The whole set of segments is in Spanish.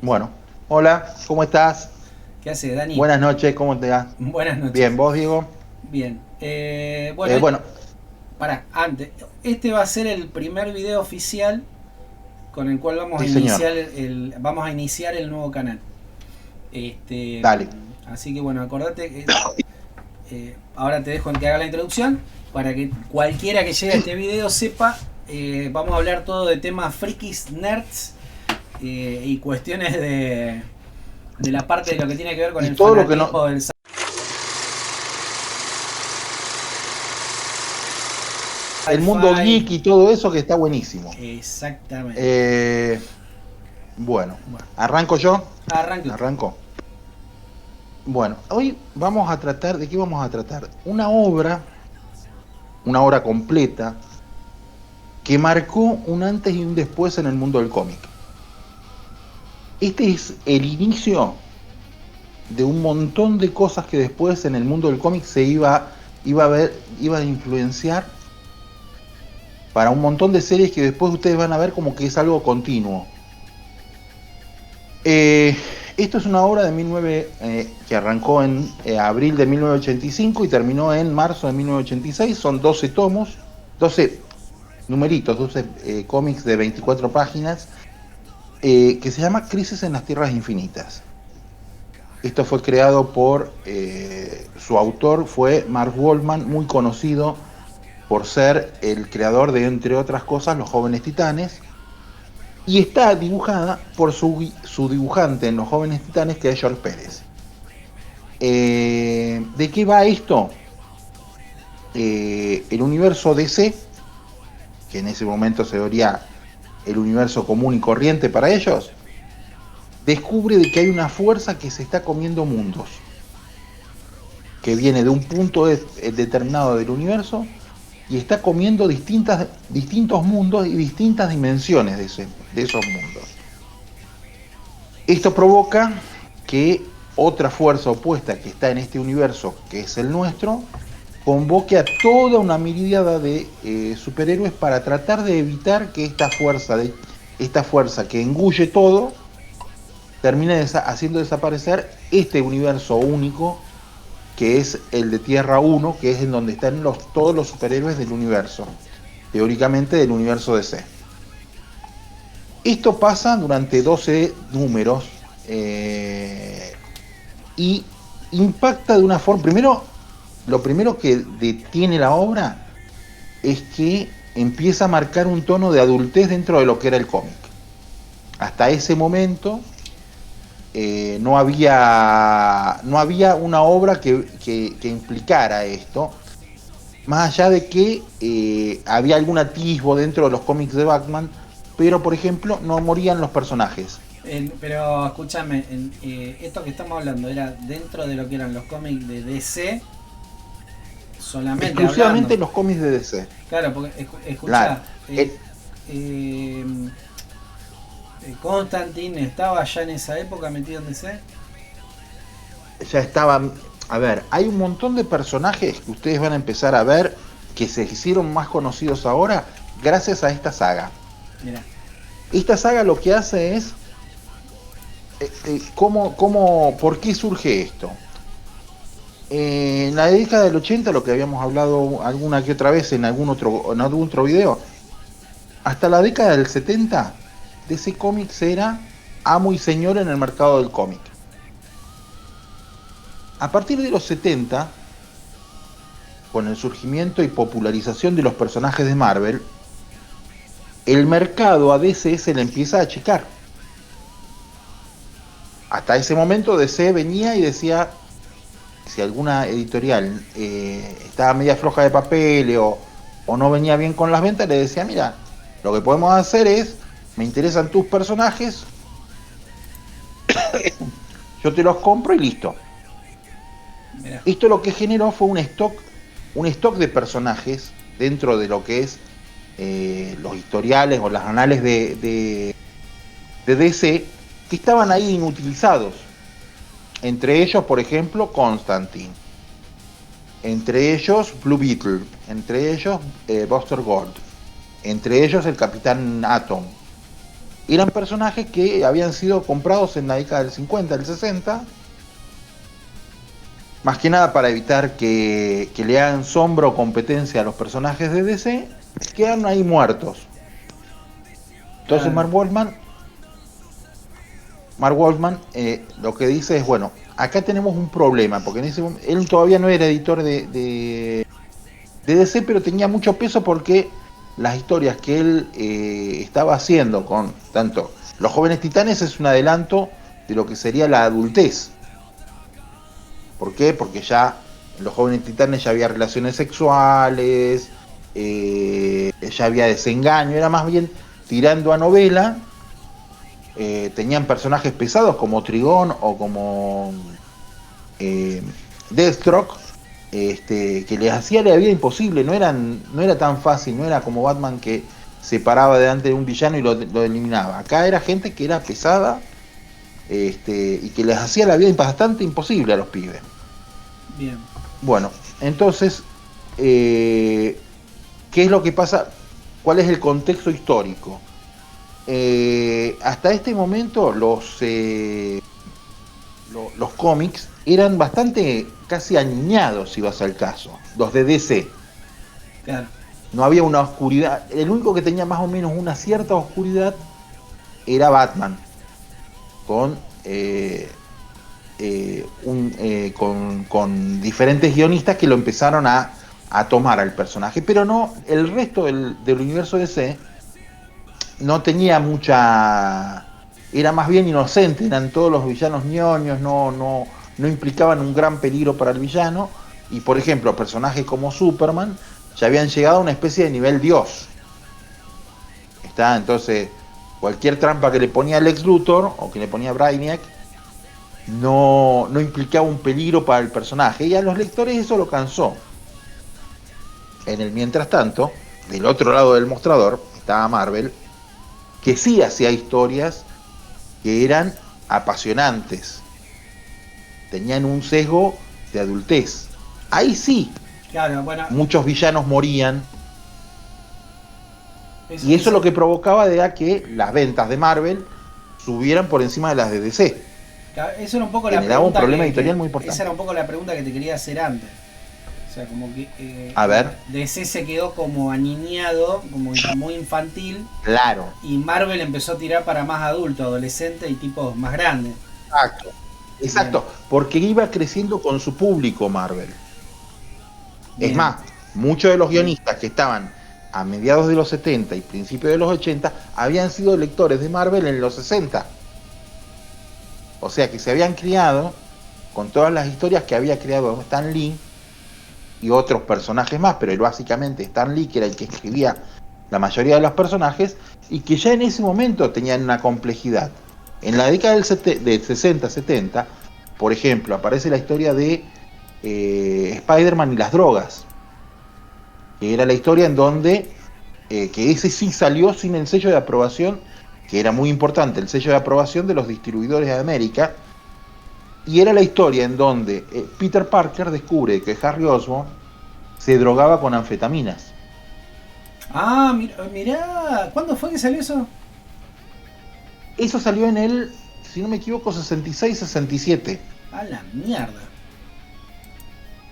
Bueno, hola, ¿cómo estás? ¿Qué hace, Dani? Buenas noches, ¿cómo te va? Buenas Bien, noches. ¿vos, Diego? Bien. Bueno, Bueno, para, antes. Este va a ser el primer video oficial con el cual sí, señor. vamos a iniciar el nuevo canal. Este, Dale. Así que bueno, acordate que ahora te dejo en que haga la introducción para que cualquiera que llegue a Sí, este video sepa. Vamos a hablar todo de temas frikis, nerds y cuestiones de la parte de lo que tiene que ver con y el todo lo que no... fanatismo del El mundo sci-fi. geek y todo eso que está buenísimo. Exactamente. Eh, bueno, Bueno, ¿arranco yo? arranque usted. Arranco. Bueno, hoy vamos a tratar, ¿de qué vamos a tratar? Una obra completa, que marcó un antes y un después en el mundo del cómic. Este es el inicio de un montón de cosas que después en el mundo del cómic iba a ver, iba a influenciar para un montón de series que después ustedes van a ver como que es algo continuo. Eh, Esto es una obra de 19, que arrancó en abril de 1985 y terminó en marzo de 1986. Son 12 tomos, 12 numeritos, 12 cómics de 24 páginas, que se llama Crisis en las Tierras Infinitas. Esto fue creado por su autor, fue Mark Waldman, muy conocido por ser el creador de, entre otras cosas, Los Jóvenes Titanes, y está dibujada por su dibujante en Los Jóvenes Titanes, que es George Pérez. ¿De qué va esto? El universo DC, que en ese momento se vería el universo común y corriente para ellos, descubre de que hay una fuerza que se está comiendo mundos, que viene de un punto determinado del universo y está comiendo distintos mundos y distintas dimensiones de esos mundos. Esto provoca que otra fuerza opuesta que está en este universo, que es el nuestro, convoque a toda una miríada de superhéroes para tratar de evitar que esta fuerza que engulle todo termine haciendo desaparecer este universo único que es el de Tierra 1, que es en donde están todos los superhéroes del universo, teóricamente del universo DC. Esto pasa durante 12 números, y impacta de una forma. Lo primero que detiene la obra es que empieza a marcar un tono de adultez dentro de lo que era el cómic. Hasta ese momento no había una obra que implicara esto, más allá de que había algún atisbo dentro de los cómics de Batman, pero por ejemplo no morían los personajes. Pero escúchame, esto que estamos hablando era dentro de lo que eran los cómics de DC, solamente Exclusivamente hablando. los cómics de DC. Claro, porque Claro. escuchá, Eh, eh, Constantine estaba ya en esa época metido en DC. ya estaba. A ver, hay un montón de personajes que ustedes van a empezar a ver que se hicieron más conocidos ahora gracias a esta saga. Mira, Esta saga lo que hace es, ¿por qué surge esto? En la década del 80, lo que habíamos hablado alguna que otra vez en algún otro video, hasta la década del 70, DC Comics era amo y señor en el mercado del cómic. A partir de los 70, con el surgimiento y popularización de los personajes de Marvel, el mercado a DC se le empieza a achicar. Hasta ese momento DC venía y decía, si alguna editorial estaba media floja de papel o no venía bien con las ventas, le decía, mira, lo que podemos hacer es, me interesan tus personajes, yo te los compro y listo. mira. Esto lo que generó fue un stock de personajes dentro de lo que es los historiales o las anales de DC, que estaban ahí inutilizados. Entre ellos, por ejemplo, Constantine. Entre ellos, Blue Beetle. Entre ellos, Buster Gold. Entre ellos, el Capitán Atom. eran personajes que habían sido comprados en la década del 50, del 60, más que nada para evitar que le hagan sombra o competencia a los personajes de DC, quedaron ahí muertos. Entonces Claro. Mark Wolfman lo que dice es, bueno, acá tenemos un problema, porque en ese momento, él todavía no era editor de DC, pero tenía mucho peso porque las historias que él estaba haciendo con tanto Los Jóvenes Titanes es un adelanto de lo que sería la adultez. ¿Por qué? Porque ya en Los Jóvenes Titanes ya había relaciones sexuales, ya había desengaño, era más bien tirando a novela. Tenían personajes pesados como Trigón o como Deathstroke, que les hacía la vida imposible, no era tan fácil, no era como Batman que se paraba delante de un villano y lo eliminaba. Acá era gente que era pesada, y que les hacía la vida bastante imposible a los pibes. Bien. Bueno, entonces, ¿qué es lo que pasa? ¿Cuál es el contexto histórico? Hasta este momento los cómics eran bastante casi aniñados, si vas al caso, los de DC. Claro. No había una oscuridad, el único que tenía más o menos una cierta oscuridad era Batman, con con diferentes guionistas que lo empezaron a tomar al personaje, pero no, el resto del universo DC no tenía mucha, era más bien inocente, eran todos los villanos ñoños, no implicaban un gran peligro para el villano, y por ejemplo personajes como Superman ya habían llegado a una especie de nivel dios. Entonces cualquier trampa que le ponía Lex Luthor o que le ponía Brainiac no implicaba un peligro para el personaje, y a los lectores eso lo cansó. En el mientras tanto, del otro lado del mostrador estaba Marvel, que sí hacía historias que eran apasionantes, tenían un sesgo de adultez. Ahí sí, Claro, bueno. muchos villanos morían, y eso lo que provocaba era que las ventas de Marvel subieran por encima de las de DC. Eso era un poco la Generaba un pregunta problema editorial muy importante. Esa era un poco la pregunta que te quería hacer antes. O sea, como que A ver. DC se quedó como aniñado, como muy infantil. Claro. Y Marvel empezó a tirar para más adultos, adolescentes y tipos más grandes. Exacto. Bien. Porque iba creciendo con su público Marvel. Bien. Es más, muchos de los guionistas que estaban a mediados de los 70 y principios de los 80 habían sido lectores de Marvel en los 60. O sea que se habían criado con todas las historias que había creado Stan Lee y otros personajes más, pero básicamente Stan Lee, que era el que escribía la mayoría de los personajes, y que ya en ese momento tenían una complejidad. En la década del 60-70, por ejemplo, aparece la historia de Spider-Man y las drogas, que era la historia en donde, que ese sí salió sin el sello de aprobación, que era muy importante, el sello de aprobación de los distribuidores de América, y era la historia en donde Peter Parker descubre que Harry Osborn se drogaba con anfetaminas. Ah, mirá, ¿cuándo fue que salió eso? Eso salió en el, si no me equivoco, 66-67. A la mierda.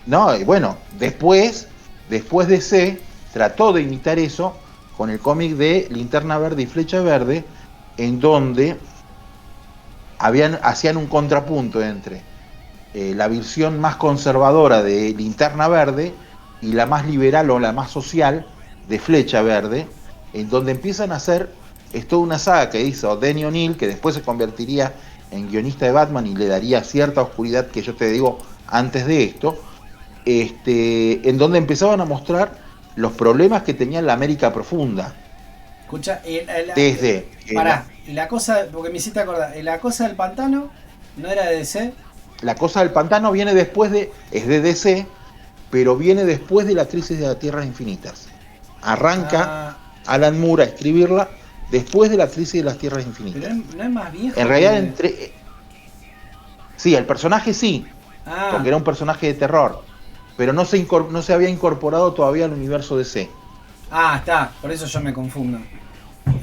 No, y bueno, después DC trató de imitar eso con el cómic de Linterna Verde y Flecha Verde, en donde hacían un contrapunto entre la visión más conservadora de Linterna Verde y la más liberal o la más social de Flecha Verde, en donde empiezan a hacer, es toda una saga que hizo Denny O'Neil, que después se convertiría en guionista de Batman y le daría cierta oscuridad que yo te digo antes de esto, en donde empezaban a mostrar los problemas que tenía la América profunda. Escucha, desde... pará, y la cosa, porque me hiciste acordar, la cosa del pantano, ¿no era de DC? La cosa del pantano viene después es de DC, pero viene después de la crisis de las Tierras Infinitas. Arranca Alan Moore a escribirla después de la crisis de las Tierras Infinitas. Pero no es más viejo. En realidad, sí, el personaje sí, porque era un personaje de terror, pero no se había incorporado todavía al universo DC. Está, por eso yo me confundo.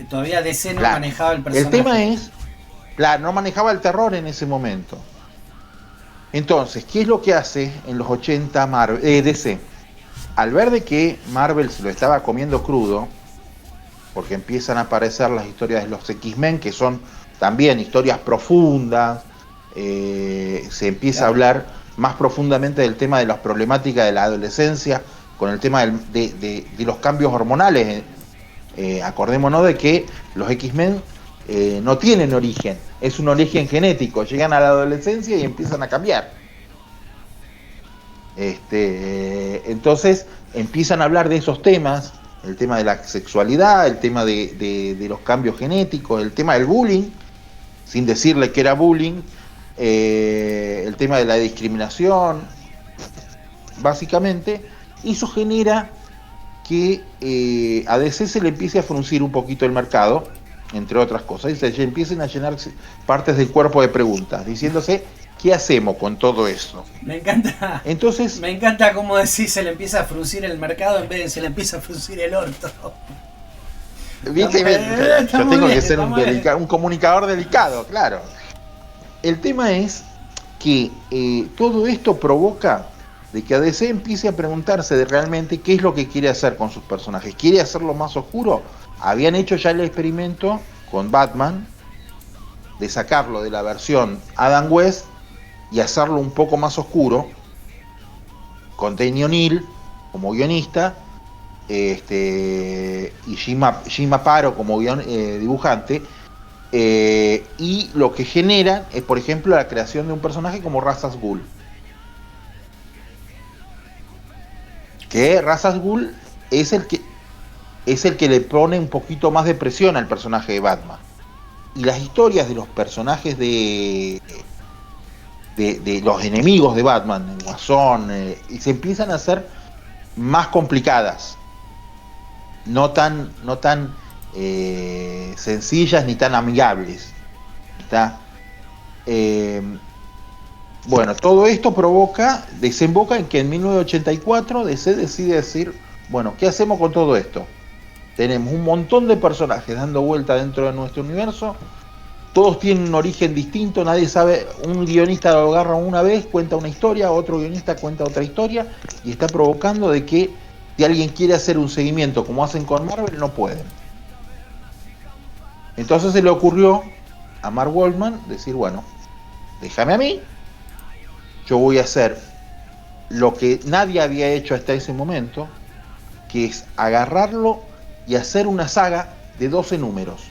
todavía DC no Claro. manejaba el personaje. El tema es, claro, no manejaba el terror en ese momento. Entonces, ¿qué es lo que hace en los 80 DC? Al ver de que Marvel se lo estaba comiendo crudo, porque empiezan a aparecer las historias de los X-Men, que son también historias profundas, se empieza a hablar más profundamente del tema de las problemáticas de la adolescencia, con el tema de los cambios hormonales. Acordémonos de que los X-Men no tienen origen, es un origen genético, llegan a la adolescencia y empiezan a cambiar. Entonces empiezan a hablar de esos temas, el tema de la sexualidad, el tema de los cambios genéticos, el tema del bullying, sin decirle que era bullying, el tema de la discriminación, básicamente. Eso genera que a DC se le empiece a fruncir un poquito el mercado, entre otras cosas, y se empiecen a llenar partes del cuerpo de preguntas, diciéndose, ¿qué hacemos con todo eso? Me encanta. Entonces, me encanta cómo decís, se le empieza a fruncir el mercado en vez de se le empieza a fruncir el orto. ¿viste? Yo tengo que ser un comunicador delicado, claro. El tema es que todo esto provoca de que ADC empiece a preguntarse de realmente qué es lo que quiere hacer con sus personajes. ¿Quiere hacerlo más oscuro? Habían hecho ya el experimento con Batman de sacarlo de la versión Adam West y hacerlo un poco más oscuro, con Danny O'Neill como guionista, y Jim Aparo como dibujante, y lo que genera es, por ejemplo, la creación de un personaje como Ra's al Ghul. Que Ra's al Ghul es el que le pone un poquito más de presión al personaje de Batman. Y las historias de los personajes de los enemigos de Batman, el Guasón, se empiezan a hacer más complicadas, no tan sencillas ni tan amigables. ¿Está? Bueno, todo esto desemboca en que en 1984 DC decide decir, bueno, ¿qué hacemos con todo esto? Tenemos un montón de personajes dando vuelta dentro de nuestro universo, todos tienen un origen distinto, nadie sabe, un guionista lo agarra una vez, cuenta una historia, otro guionista cuenta otra historia, y está provocando de que si alguien quiere hacer un seguimiento como hacen con Marvel, no pueden. Entonces se le ocurrió a Mark Wolfman decir, bueno, déjame a mí, yo voy a hacer lo que nadie había hecho hasta ese momento, que es agarrarlo y hacer una saga de 12 números.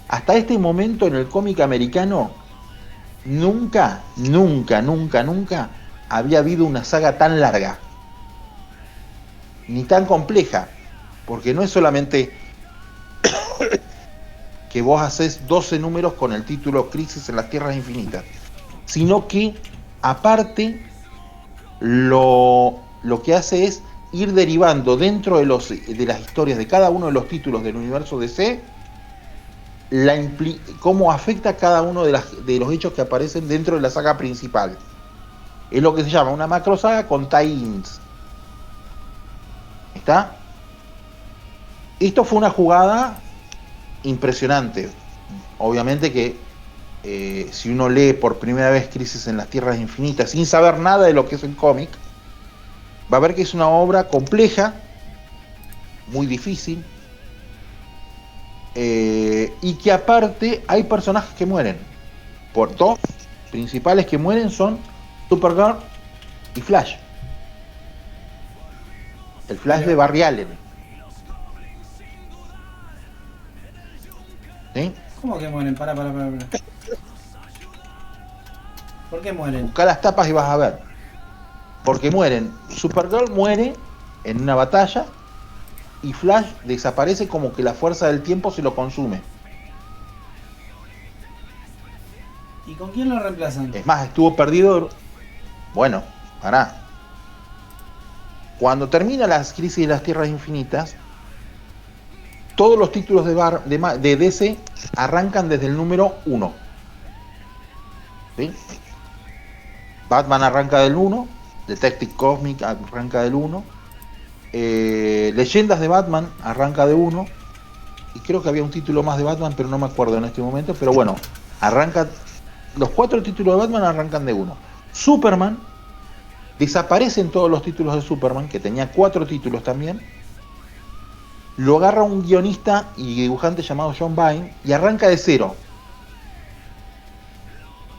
Hasta este momento en el cómic americano nunca había habido una saga tan larga ni tan compleja, porque no es solamente que vos haces 12 números con el título Crisis en las Tierras Infinitas, sino que aparte lo que hace es ir derivando dentro de las historias de cada uno de los títulos del universo DC cómo afecta cada uno de los hechos que aparecen dentro de la saga principal. Es lo que se llama una macro saga con tie-ins. ¿Está? Esto fue una jugada impresionante. Obviamente que si uno lee por primera vez Crisis en las Tierras Infinitas sin saber nada de lo que es el cómic, va a ver que es una obra compleja, muy difícil, y que aparte hay personajes que mueren. Por dos principales que mueren son Supergirl y Flash. El Flash de Barry Allen. ¿Sí? ¿Cómo que mueren? Pará. ¿Por qué mueren? Buscá las tapas y vas a ver. Porque mueren. Supergirl muere en una batalla y Flash desaparece como que la fuerza del tiempo se lo consume. ¿Y con quién lo reemplazan? Es más, estuvo perdido. Bueno, pará. Cuando termina la Crisis de las Tierras Infinitas, todos los títulos de DC arrancan desde el número 1. ¿Sí? Batman arranca del 1, Detective Cosmic arranca del 1, Leyendas de Batman arranca de 1, y creo que había un título más de Batman, pero no me acuerdo en este momento, pero bueno, arranca, los 4 títulos de Batman arrancan de uno. Superman, desaparecen todos los títulos de Superman, que tenía 4 títulos también, lo agarra un guionista y dibujante llamado John Byrne y arranca de cero.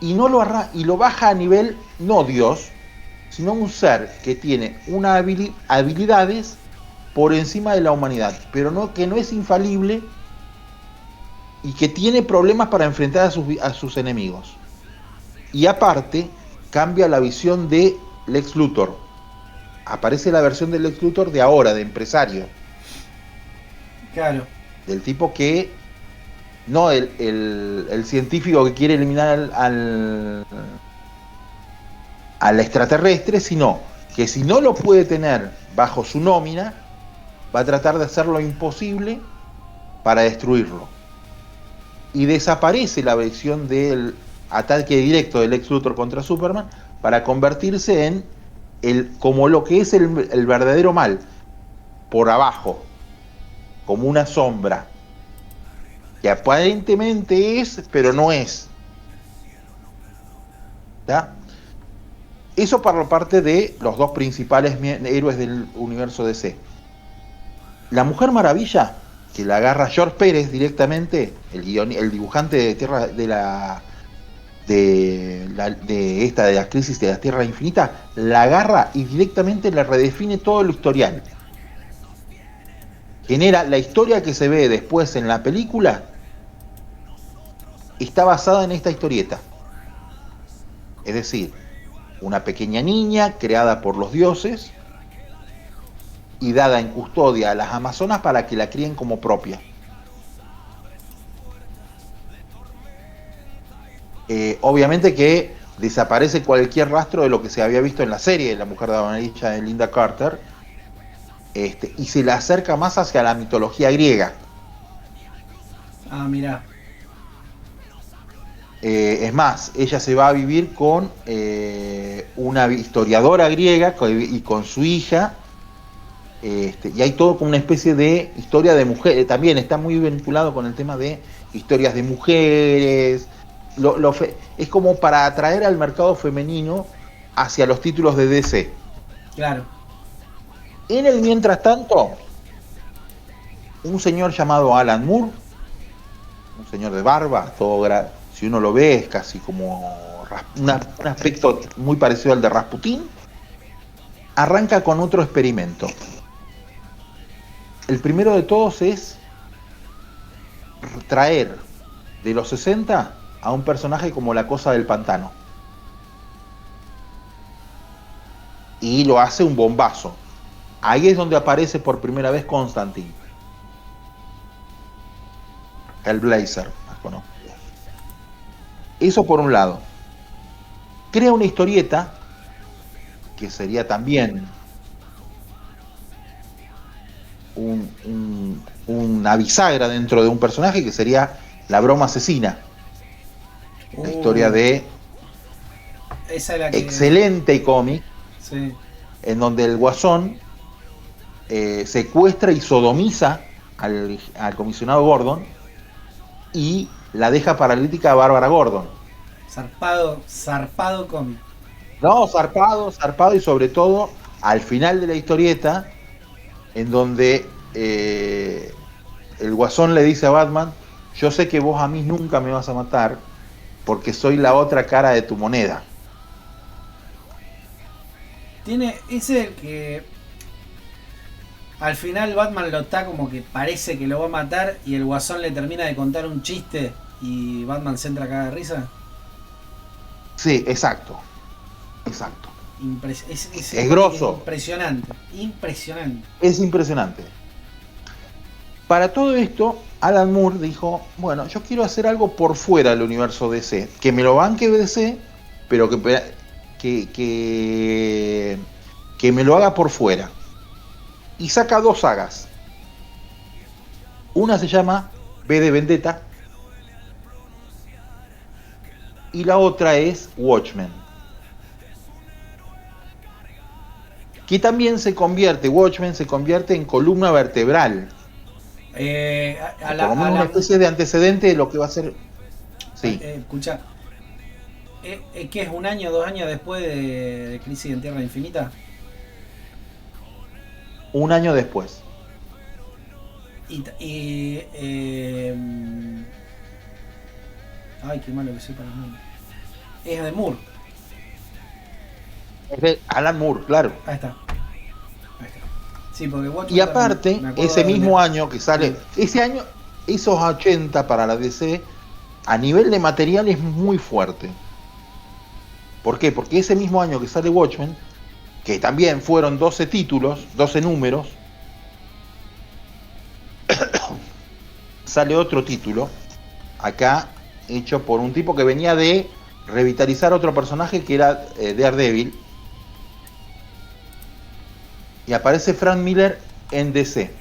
Y, no lo, y lo baja a nivel, no Dios, sino un ser que tiene unas habilidades por encima de la humanidad, pero no, que no es infalible y que tiene problemas para enfrentar a sus enemigos. Y aparte, cambia la visión de Lex Luthor. Aparece la versión de Lex Luthor de ahora, de empresario. Claro. Del tipo que, no el científico que quiere eliminar al extraterrestre, sino que si no lo puede tener bajo su nómina, va a tratar de hacer lo imposible para destruirlo. Y desaparece la versión del ataque directo del Lex Luthor contra Superman para convertirse en como lo que es el verdadero mal, por abajo, como una sombra, que aparentemente es, pero no es. ¿Está? Eso por parte de los 2 principales héroes del universo DC. La Mujer Maravilla, que la agarra George Pérez directamente, el dibujante de Tierra de la Crisis de la Tierra Infinita, la agarra y directamente le redefine todo el historial. Genera la historia que se ve después en la película, está basada en esta historieta. Es decir, una pequeña niña creada por los dioses y dada en custodia a las amazonas para que la críen como propia. Obviamente que desaparece cualquier rastro de lo que se había visto en la serie de La Mujer de Amarilla de Linda Carter, y se le acerca más hacia la mitología griega. Ah, mirá. Es más, ella se va a vivir con una historiadora griega y con su hija, y hay todo como una especie de historia de mujeres, también está muy vinculado con el tema de historias de mujeres, es como para atraer al mercado femenino hacia los títulos de DC. Claro. En el mientras tanto, un señor llamado Alan Moore, un señor de barba, todo si uno lo ve es casi como un aspecto muy parecido al de Rasputín, arranca con otro experimento. El primero de todos es traer de los 60 a un personaje como la Cosa del Pantano. Y lo hace un bombazo. Ahí es donde aparece por primera vez Constantine. El Blazer, más conocido. Eso por un lado. Crea una historieta que sería también una bisagra dentro de un personaje, que sería La Broma Asesina. La historia de esa es la que... excelente cómic, sí, en donde el Guasón secuestra y sodomiza al comisionado Gordon y la deja paralítica a Bárbara Gordon. Zarpado cómic. No, zarpado y sobre todo al final de la historieta, en donde el Guasón le dice a Batman: yo sé que vos a mí nunca me vas a matar porque soy la otra cara de tu moneda. Es el que al final Batman lo está como que parece que lo va a matar y el Guasón le termina de contar un chiste y Batman se entra a cagar de risa. Sí, exacto. Es grosso. Impresionante. Es impresionante. Para todo esto, Alan Moore dijo: bueno, yo quiero hacer algo por fuera del universo DC, que me lo banque DC, pero que me lo haga por fuera. Y saca 2 sagas. Una se llama V de Vendetta y la otra es Watchmen, que también Watchmen se convierte en columna vertebral A o por lo menos una especie de antecedente de lo que va a ser. Sí. Escucha, ¿qué es un año, 2 años después de Crisis en Tierra Infinita? Un año después. Ay, qué malo que soy para los nombres. Es de Moore. Es de Alan Moore, claro. Ahí está. Sí, porque Watchmen. Y aparte, ese mismo año que sale, ese año, esos 80 para la DC, a nivel de material es muy fuerte. ¿Por qué? Porque ese mismo año que sale Watchmen, que también fueron 12 títulos, 12 números, sale otro título, acá hecho por un tipo que venía de revitalizar otro personaje que era Daredevil, y aparece Frank Miller en DC.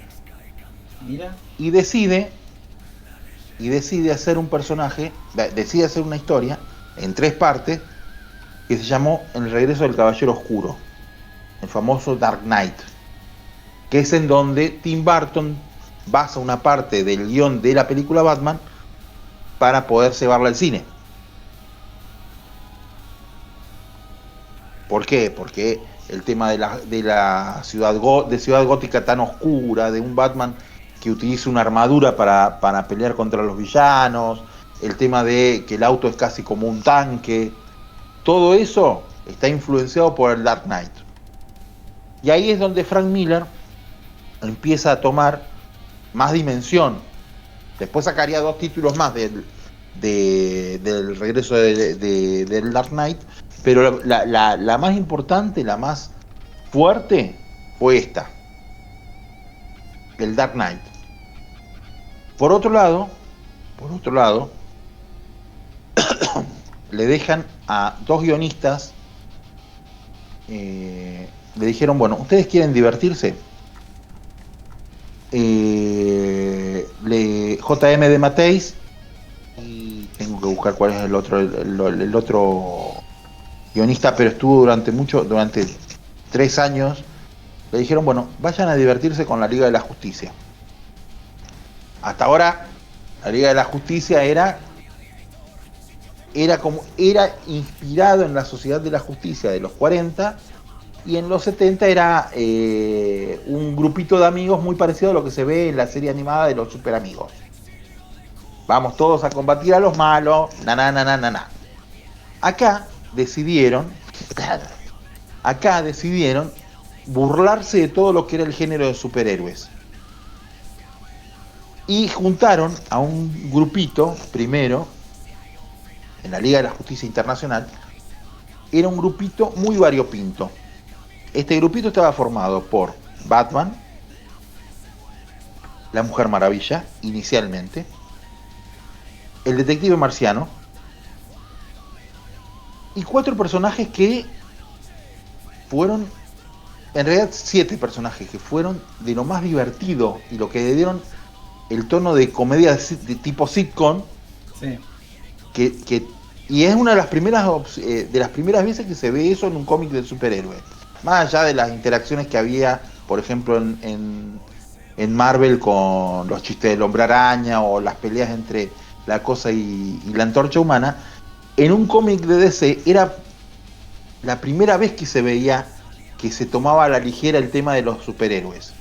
Mira. Y decide hacer un personaje, decide hacer una historia en 3 partes que se llamó El regreso del Caballero Oscuro, el famoso Dark Knight, que es en donde Tim Burton basa una parte del guión de la película Batman para poder llevarla al cine. ¿Por qué? Porque el tema de la ciudad gótica tan oscura, de un Batman que utiliza una armadura para pelear contra los villanos, el tema de que el auto es casi como un tanque, todo eso está influenciado por el Dark Knight. Y ahí es donde Frank Miller empieza a tomar más dimensión. Después sacaría 2 títulos más del regreso del Dark Knight, pero la más importante, la más fuerte, fue esta, el Dark Knight. Por otro lado, le dejan a 2 guionistas, le dijeron, bueno, ¿ustedes quieren divertirse? J.M. de Matteis, y tengo que buscar cuál es el otro guionista, pero estuvo durante 3 años. Le dijeron, bueno, vayan a divertirse con la Liga de la Justicia. Hasta ahora la Liga de la Justicia era inspirado en la Sociedad de la Justicia de los 40, y en los 70 era un grupito de amigos muy parecido a lo que se ve en la serie animada de los Super Amigos. Vamos todos a combatir a los malos, Acá decidieron burlarse de todo lo que era el género de superhéroes. Y juntaron a un grupito, primero, en la Liga de la Justicia Internacional. Era un grupito muy variopinto. Este grupito estaba formado por Batman, la Mujer Maravilla, inicialmente, el Detective Marciano, y 4 personajes que fueron, en realidad 7 personajes que fueron de lo más divertido y lo que le dieron el tono de comedia de tipo sitcom. Sí. Y es una de las primeras veces que se ve eso en un cómic de superhéroes. Más allá de las interacciones que había, por ejemplo, en Marvel con los chistes del Hombre Araña o las peleas entre la Cosa y la Antorcha Humana, en un cómic de DC era la primera vez que se veía que se tomaba a la ligera el tema de los superhéroes.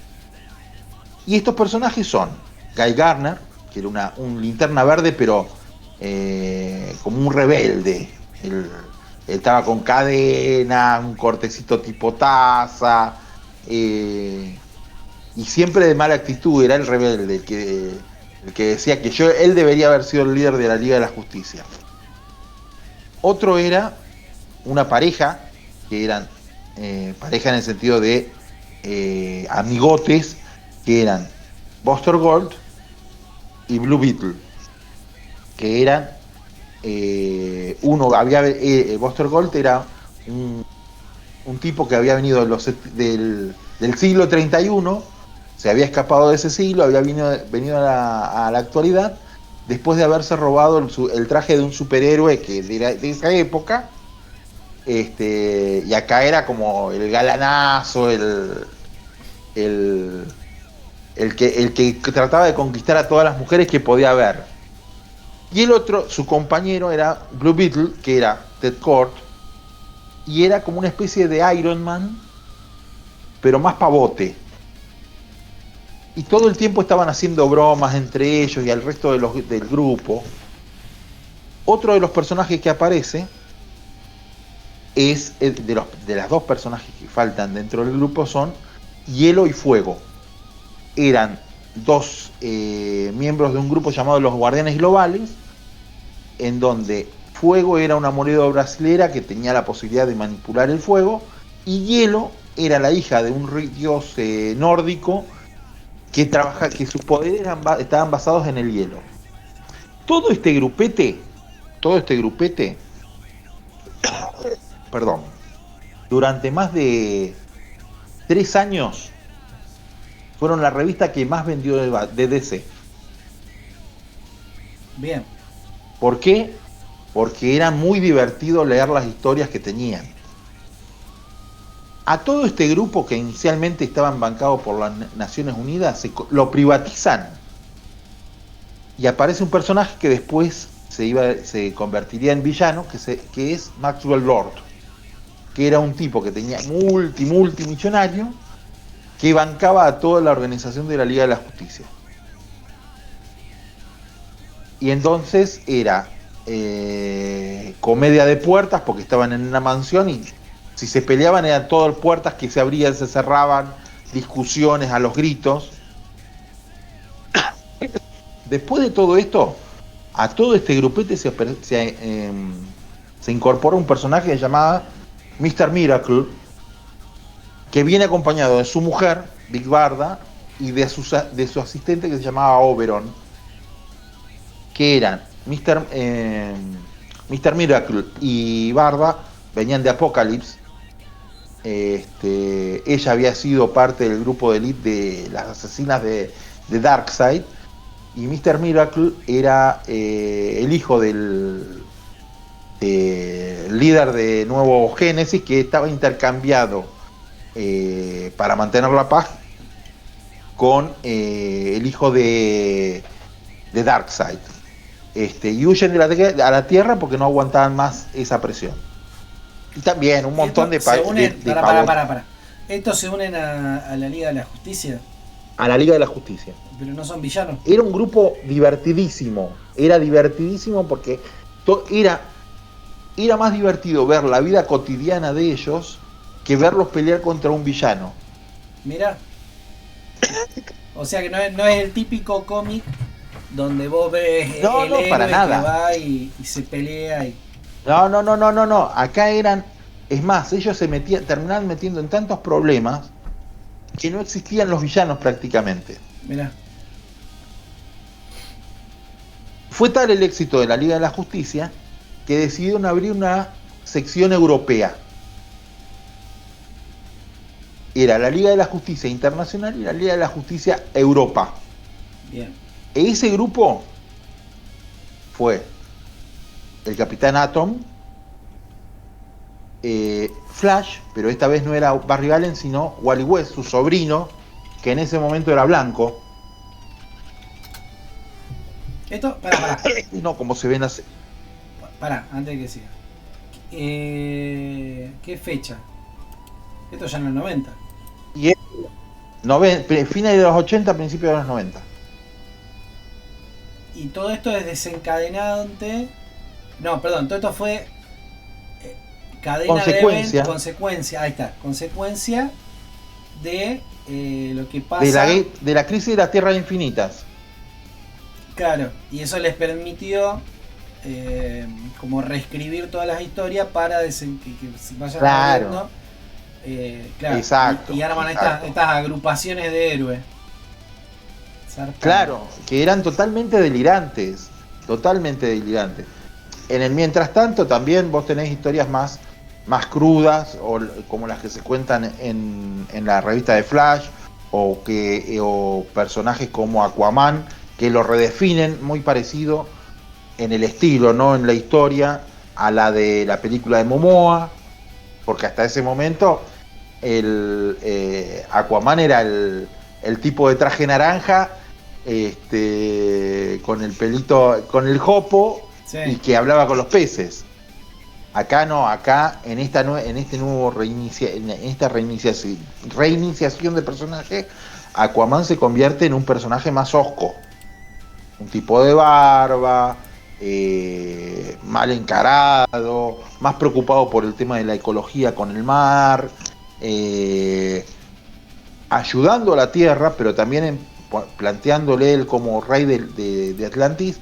Y estos personajes son Guy Gardner, que era un linterna verde, pero como un rebelde. Él estaba con cadena, un cortecito tipo taza, y siempre de mala actitud. Era el rebelde, el que decía que él debería haber sido el líder de la Liga de la Justicia. Otro era una pareja, que eran pareja en el sentido de amigotes, que eran Buster Gold y Blue Beetle, que eran Buster Gold era un tipo que había venido del siglo 31, se había escapado de ese siglo, había venido a la actualidad después de haberse robado el traje de un superhéroe que de esa época, y acá era como el galanazo, el el que trataba de conquistar a todas las mujeres que podía haber. Y el otro, su compañero, era Blue Beetle, que era Ted Kord, y era como una especie de Iron Man, pero más pavote. Y todo el tiempo estaban haciendo bromas entre ellos y al resto del grupo. Otro de los personajes que aparece es de las dos personajes que faltan dentro del grupo son Hielo y Fuego. Eran dos miembros de un grupo llamado los Guardianes Globales, en donde Fuego era una moneda brasilera que tenía la posibilidad de manipular el fuego, y Hielo era la hija de un dios nórdico que sus poderes estaban basados en el hielo. Todo este grupete, perdón, durante más de 3 años fueron la revista que más vendió de DC. Bien. ¿Por qué? Porque era muy divertido leer las historias que tenían. A todo este grupo que inicialmente estaban bancados por las Naciones Unidas, lo privatizan. Y aparece un personaje que después se convertiría en villano, que es Maxwell Lord, que era un tipo que tenía multimillonario, que bancaba a toda la organización de la Liga de la Justicia. Y entonces era comedia de puertas, porque estaban en una mansión y si se peleaban eran todas puertas que se abrían, se cerraban, discusiones a los gritos. Después de todo esto, a todo este grupete se incorpora un personaje llamado Mr. Miracle, que viene acompañado de su mujer, Big Barda, y de su asistente que se llamaba Oberon, que eran Mr. Miracle y Barda, venían de Apocalypse. Ella había sido parte del grupo de élite de las asesinas de Darkseid, y Mr. Miracle era el hijo del líder de Nuevo Génesis, que estaba intercambiado para mantener la paz con el hijo de Darkseid. Y huyen a la Tierra porque no aguantaban más esa presión. Y también un montón de países. Para. ¿Estos se unen a la Liga de la Justicia? A la Liga de la Justicia. Pero no son villanos. Era un grupo divertidísimo. Era divertidísimo porque era más divertido ver la vida cotidiana de ellos que verlos pelear contra un villano. Mira. O sea que no es el típico cómic donde vos ves el héroe para nada. Que va y se pelea y... No. Acá es más, ellos terminaban metiendo en tantos problemas que no existían los villanos prácticamente. Mirá. Fue tal el éxito de la Liga de la Justicia que decidieron abrir una sección europea. Era la Liga de la Justicia Internacional y la Liga de la Justicia Europa. Bien. Ese grupo fue el Capitán Atom, Flash, pero esta vez no era Barry Allen, sino Wally West, su sobrino, que en ese momento era blanco. Esto, pará. No, como se ven hace. Pará, antes de que siga. ¿Qué fecha? Esto ya en los 90. Y fines de los 80, principios de los 90. Y todo esto es desencadenante. No, perdón, todo esto fue cadena de eventos, consecuencia, ahí está, consecuencia de lo que pasa. De la crisis de las tierras infinitas. Claro, y eso les permitió como reescribir todas las historias para que se vayan claro. Claro, exacto, y arman estas agrupaciones de héroes. Claro, que eran totalmente delirantes. En el mientras tanto también vos tenés historias más crudas, o como las que se cuentan en la revista de Flash, o personajes como Aquaman, que lo redefinen muy parecido en el estilo, no en la historia, a la de la película de Momoa, porque hasta ese momento Aquaman era el tipo de traje naranja, con el pelito, con el jopo, Sí. y que hablaba con los peces. Acá no, acá en esta en este nuevo en esta reiniciación de personaje, Aquaman se convierte en un personaje más hosco, un tipo de barba, mal encarado, más preocupado por el tema de la ecología con el mar, ayudando a la Tierra, pero también planteándole él como rey de Atlantis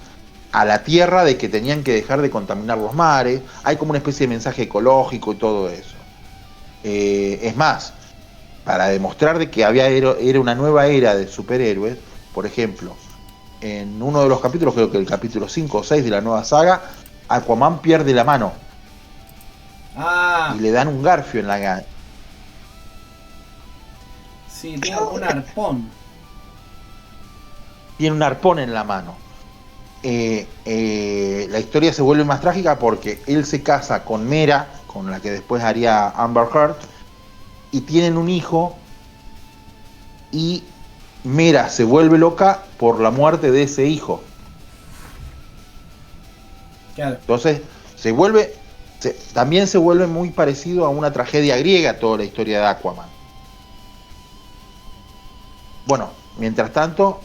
a la Tierra de que tenían que dejar de contaminar los mares. Hay como una especie de mensaje ecológico y todo eso. Es más, para demostrar de que era una nueva era de superhéroes, por ejemplo, en uno de los capítulos, creo que el capítulo 5 o 6 de la nueva saga, Aquaman pierde la mano y le dan un garfio en la... Sí, tiene un arpón. Tiene un arpón en la mano. La historia se vuelve más trágica porque él se casa con Mera, con la que después haría Amber Heard, y tienen un hijo, y Mera se vuelve loca por la muerte de ese hijo. Claro. Entonces también se vuelve muy parecido a una tragedia griega toda la historia de Aquaman. Bueno, mientras tanto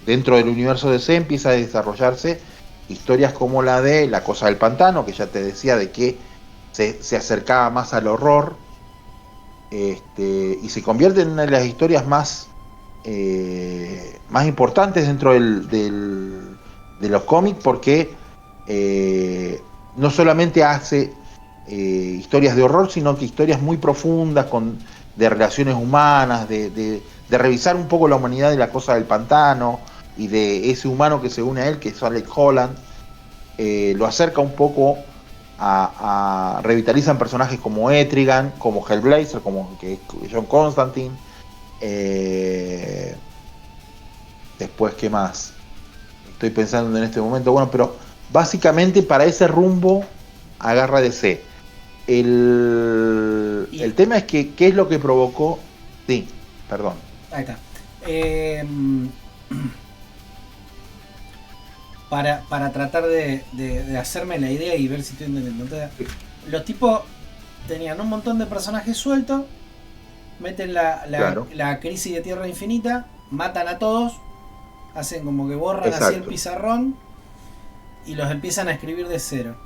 dentro del universo DC empieza a desarrollarse historias como la de La Cosa del Pantano, que ya te decía de que se acercaba más al horror, y se convierte en una de las historias más importantes dentro de los cómics, porque no solamente hace historias de horror, sino que historias muy profundas de relaciones humanas, de revisar un poco la humanidad de La Cosa del Pantano y de ese humano que se une a él, que es Alex Holland. Lo acerca un poco revitalizan personajes como Etrigan, como Hellblazer, como John Constantine. Después, ¿qué más? Estoy pensando en este momento. Bueno, pero básicamente para ese rumbo agarra DC. El tema es que, ¿qué es lo que provocó? Sí, perdón. Ahí está. Para tratar de hacerme la idea y ver si estoy entendiendo. Los tipos tenían un montón de personajes sueltos, meten Claro. la crisis de Tierra Infinita, matan a todos, hacen como que borran Exacto. así el pizarrón y los empiezan a escribir de cero.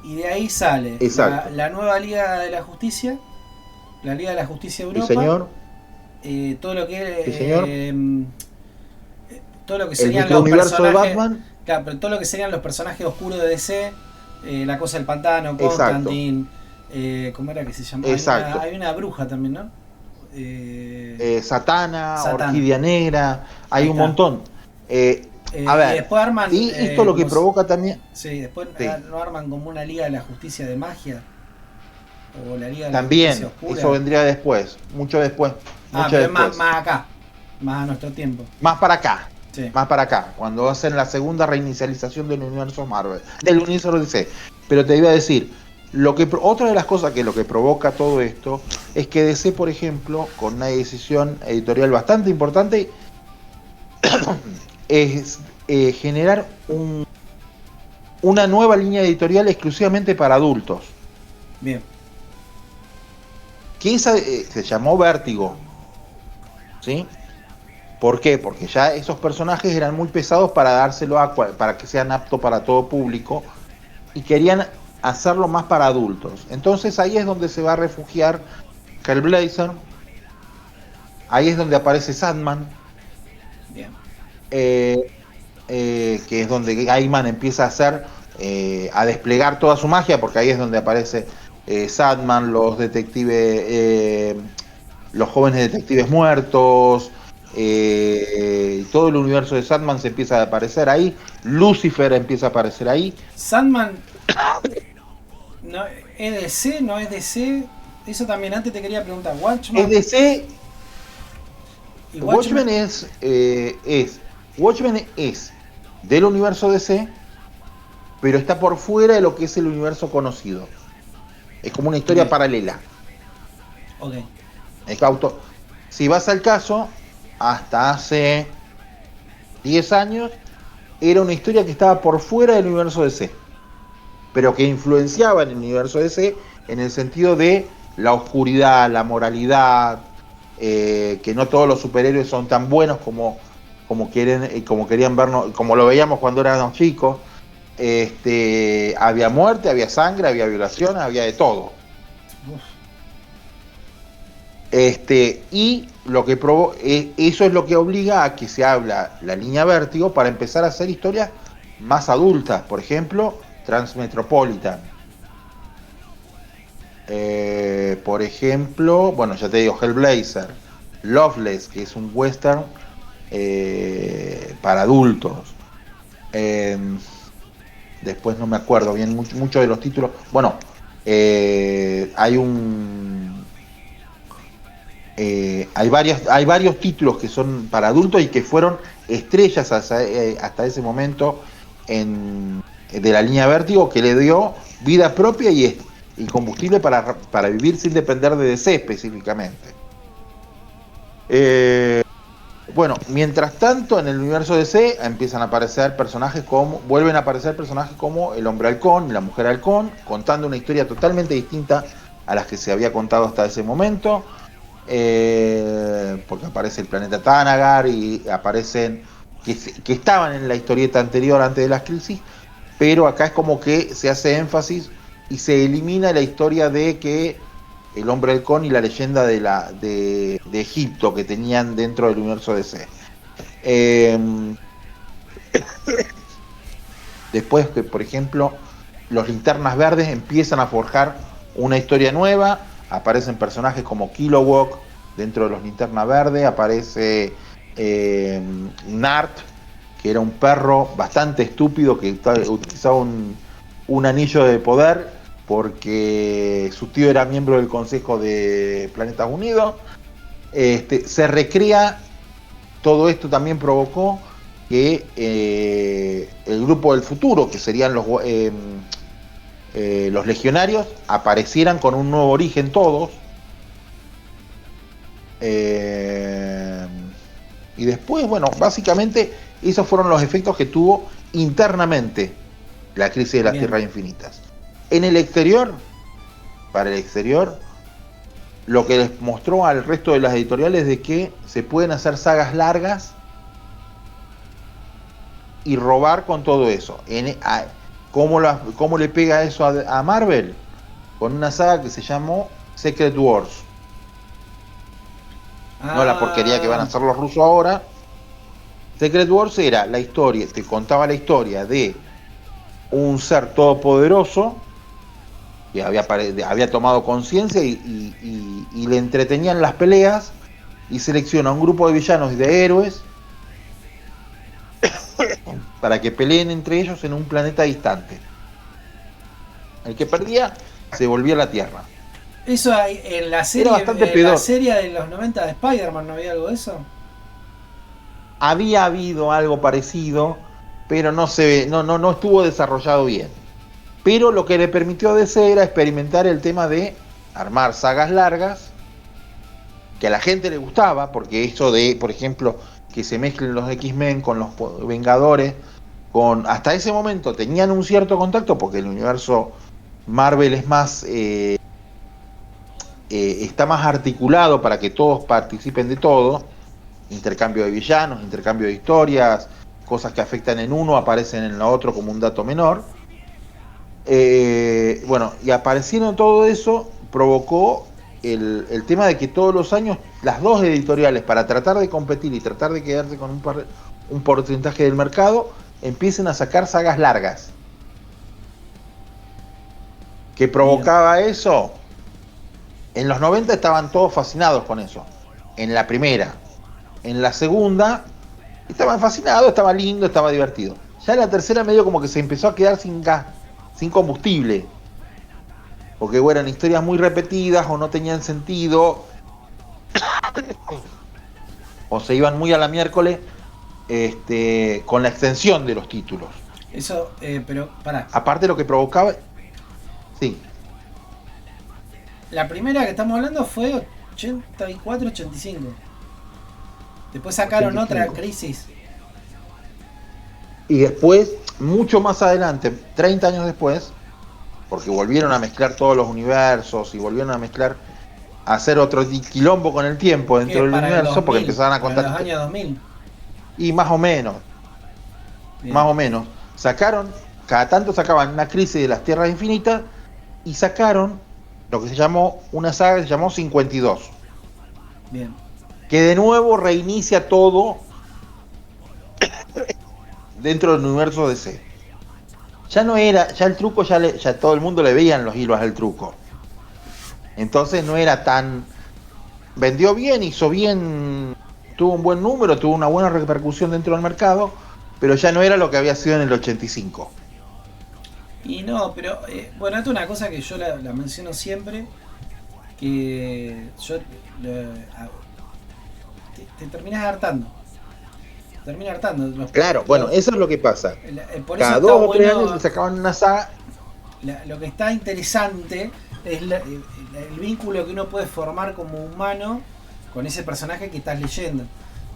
Y de ahí sale la nueva Liga de la Justicia, la Liga de la Justicia Europa. Sí, señor. Todo lo que Sí, señor. todo lo que serían los personajes de Batman. Claro, pero todo lo que serían los personajes oscuros de DC, La Cosa del Pantano, Constantine, ¿cómo era que se llamaba? Exacto. Hay una bruja también, ¿no? Satana, Orquídea Negra, hay un montón. A ver, y después arman, y esto lo que provoca también... Sí, después Sí. no arman como una Liga de la Justicia de Magia. O la Liga de También, la Justicia Oscura. eso vendría después, mucho después. Pero después. Más acá, más a nuestro tiempo. Más para acá. Sí. Más para acá, cuando hacen la segunda reinicialización del universo Marvel, del universo DC. Pero te iba a decir, otra de las cosas que lo que provoca todo esto es que DC, por ejemplo, con una decisión editorial bastante importante, es generar una nueva línea editorial exclusivamente para adultos. Bien. Que esa se llamó Vértigo. ¿Sí? ¿Por qué? Porque ya esos personajes eran muy pesados para dárselo para que sean aptos para todo público, y querían hacerlo más para adultos. Entonces ahí es donde se va a refugiar Hellblazer, ahí es donde aparece Sandman. Bien. Que es donde Gaiman empieza a desplegar toda su magia, porque ahí es donde aparece Sandman, los detectives, los jóvenes detectives muertos, todo el universo de Sandman se empieza a aparecer ahí, Lucifer empieza a aparecer ahí. Sandman no, ¿es DC? ¿No es DC? Eso también antes te quería preguntar. Watchmen. Es DC. ¿Y Watchmen es del universo DC, pero está por fuera de lo que es el universo conocido. Es como una historia paralela. Ok. Si vas al caso, hasta hace 10 años era una historia que estaba por fuera del universo DC, pero que influenciaba en el universo DC en el sentido de la oscuridad, la moralidad, que no todos los superhéroes son tan buenos como querían vernos, como lo veíamos cuando éramos chicos. Había muerte, había sangre, había violación, había de todo. Y lo que eso es lo que obliga a que se habla la línea Vértigo para empezar a hacer historias más adultas. Por ejemplo, Transmetropolitan. Por ejemplo, bueno, ya te digo, Hellblazer, Loveless, que es un western para adultos. Después no me acuerdo bien mucho de los títulos. Bueno, hay varios títulos que son para adultos y que fueron estrellas hasta ese momento de la línea Vértigo, que le dio vida propia y combustible para vivir sin depender de DC específicamente. Bueno, mientras tanto, en el universo DC vuelven a aparecer personajes como el Hombre Halcón y la Mujer Halcón, contando una historia totalmente distinta a las que se había contado hasta ese momento, porque aparece el planeta Thanagar y aparecen que estaban en la historieta anterior antes de las crisis, pero acá es como que se hace énfasis y se elimina la historia de que el Hombre Halcón y la leyenda de Egipto que tenían dentro del universo DC. Después que, por ejemplo, los Linternas Verdes empiezan a forjar una historia nueva, aparecen personajes como Kilowog dentro de los Linternas Verdes, aparece Nart, que era un perro bastante estúpido que utilizaba un anillo de poder porque su tío era miembro del Consejo de Planetas Unidos. Se recrea, todo esto también provocó que el grupo del futuro, que serían los legionarios, aparecieran con un nuevo origen todos. Y después, bueno, básicamente esos fueron los efectos que tuvo internamente la crisis de las Tierras Infinitas. En el exterior, para el exterior, lo que les mostró al resto de las editoriales de que se pueden hacer sagas largas y robar con todo eso. ¿Cómo le pega eso a Marvel? Con una saga que se llamó Secret Wars. No la porquería que van a hacer los rusos ahora. Secret Wars era la historia, te contaba la historia de un ser todopoderoso que había tomado conciencia y le entretenían las peleas y selecciona un grupo de villanos y de héroes para que peleen entre ellos en un planeta distante. El que perdía se volvía a la Tierra. Eso hay en la serie, la serie de los 90 de Spider-Man, ¿no había algo de eso? Había habido algo parecido, pero no estuvo desarrollado bien. Pero lo que le permitió a DC era experimentar el tema de armar sagas largas, que a la gente le gustaba, porque eso de, por ejemplo, que se mezclen los X-Men con los Vengadores, hasta ese momento tenían un cierto contacto, porque el universo Marvel es más está más articulado para que todos participen de todo, intercambio de villanos, intercambio de historias, cosas que afectan en uno aparecen en lo otro como un dato menor. Bueno, y apareciendo todo eso provocó el tema de que todos los años las dos editoriales, para tratar de competir y tratar de quedarse con un porcentaje del mercado, empiecen a sacar sagas largas. ¿Qué provocaba eso? En los 90 estaban todos fascinados con eso. En la primera. En la segunda estaban fascinados, estaba lindo, estaba divertido. Ya en la tercera medio como que se empezó a quedar sin gas, sin combustible. Porque bueno, eran historias muy repetidas o no tenían sentido. O se iban muy a la miércoles con la extensión de los títulos. Eso, pero pará. Aparte lo que provocaba... Sí. La primera que estamos hablando fue 84, 85. Después sacaron 85. otra Crisis. Y después, mucho más adelante, 30 años después, porque volvieron a mezclar todos los universos y volvieron a mezclar, a hacer otro quilombo con el tiempo dentro Que del para el universo, 2000, porque empezaban a para contar. los años 2000. Y más o menos, Bien. más o menos. Sacaron, cada tanto sacaban una Crisis de las Tierras Infinitas y sacaron lo que se llamó, una saga que se llamó 52. Bien. Que de nuevo reinicia todo dentro del universo DC. Ya no era, ya el truco, ya todo el mundo le veían los hilos al truco. Entonces no era tan... Vendió bien, hizo bien, tuvo un buen número, tuvo una buena repercusión dentro del mercado, pero ya no era lo que había sido en el 85. Y no, pero bueno, esto es una cosa que yo la menciono siempre, que yo te terminas hartando. Termina hartando. Claro, bueno, eso es lo que pasa. Por eso Cada está 2 o 3 bueno, años le sacaban una saga. lo que está interesante es el vínculo que uno puede formar como humano con ese personaje que estás leyendo.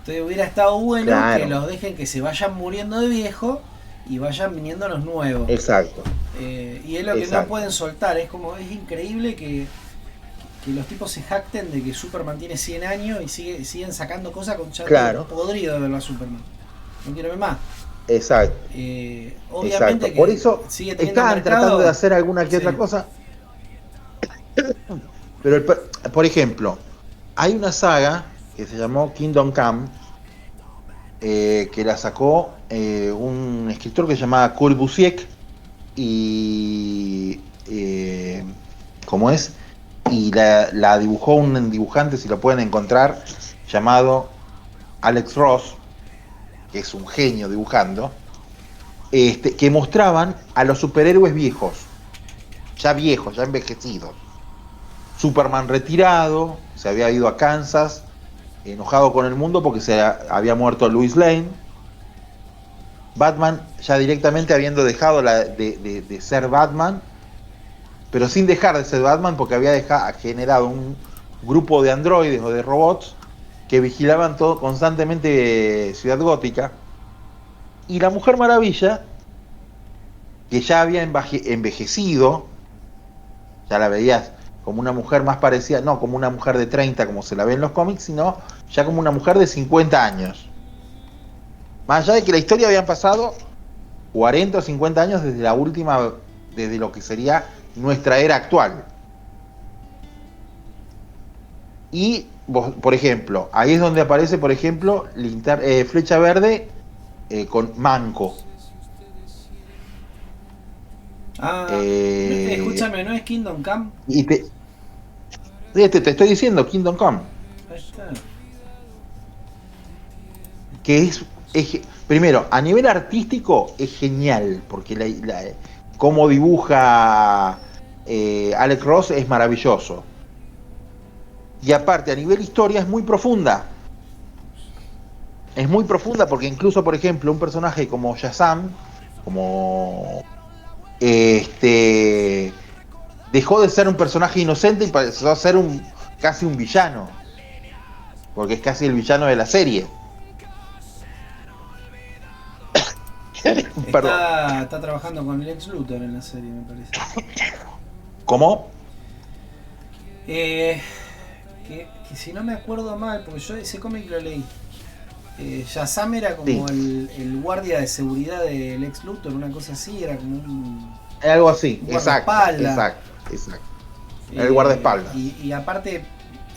Entonces hubiera estado bueno Claro. que los dejen que se vayan muriendo de viejo y vayan viniendo los nuevos. Exacto. Y es lo que Exacto. no pueden soltar. Es increíble que los tipos se jacten de que Superman tiene 100 años y siguen sacando cosas con ya Claro. podrido de verlo a Superman. No quiero ver más. Exacto. Obviamente Exacto. Por eso sigue teniendo estaban mercado. tratando de hacer alguna que Sí. otra cosa. Pero, por ejemplo, hay una saga que se llamó Kingdom Come, que la sacó un escritor que se llamaba Kurt Busiek y ¿cómo es? Y la dibujó un dibujante, si lo pueden encontrar, llamado Alex Ross, que es un genio dibujando, que mostraban a los superhéroes viejos, ya envejecidos. Superman retirado, se había ido a Kansas, enojado con el mundo porque se había muerto Lois Lane. Batman ya directamente habiendo dejado de ser Batman, pero sin dejar de ser Batman porque había generado un grupo de androides o de robots que vigilaban todo constantemente Ciudad Gótica. Y la Mujer Maravilla, que ya había envejecido, ya la veías como una mujer más parecida, no como una mujer de 30 como se la ve en los cómics, sino ya como una mujer de 50 años. Más allá de que la historia habían pasado 40 o 50 años desde lo que sería nuestra era actual. Y, por ejemplo, ahí es donde aparece, por ejemplo, Flecha Verde con Manco. Escúchame, ¿no es Kingdom Come? Y te estoy diciendo Kingdom Come. Ahí está. Que primero, a nivel artístico es genial, porque cómo dibuja Alex Ross es maravilloso. Y aparte, a nivel historia es muy profunda. Es muy profunda porque incluso, por ejemplo, un personaje como Shazam, dejó de ser un personaje inocente y pasó a ser casi un villano. Porque es casi el villano de la serie. Está trabajando con Lex Luthor en la serie, me parece. ¿Cómo? Que si no me acuerdo mal, porque yo ese cómic lo leí. Shazam era como sí. el guardia de seguridad de Lex Luthor, una cosa así, era como algo así, un exacto. El guardaespaldas. Y aparte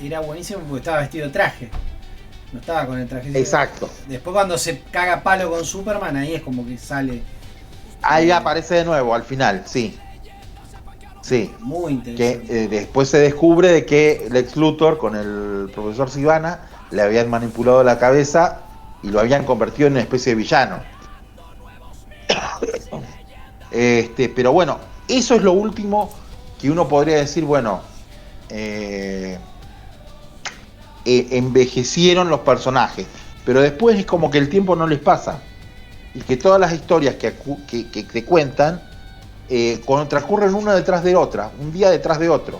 era buenísimo porque estaba vestido de traje. No estaba con el traje. Exacto. Después cuando se caga palo con Superman, ahí es como que sale. Ahí aparece de nuevo al final, sí. Sí. Muy interesante. Que después se descubre de que Lex Luthor con el profesor Sivana le habían manipulado la cabeza y lo habían convertido en una especie de villano. Pero bueno, eso es lo último que uno podría decir, bueno, envejecieron los personajes, pero después es como que el tiempo no les pasa y que todas las historias que te cuentan transcurren una detrás de otra, un día detrás de otro,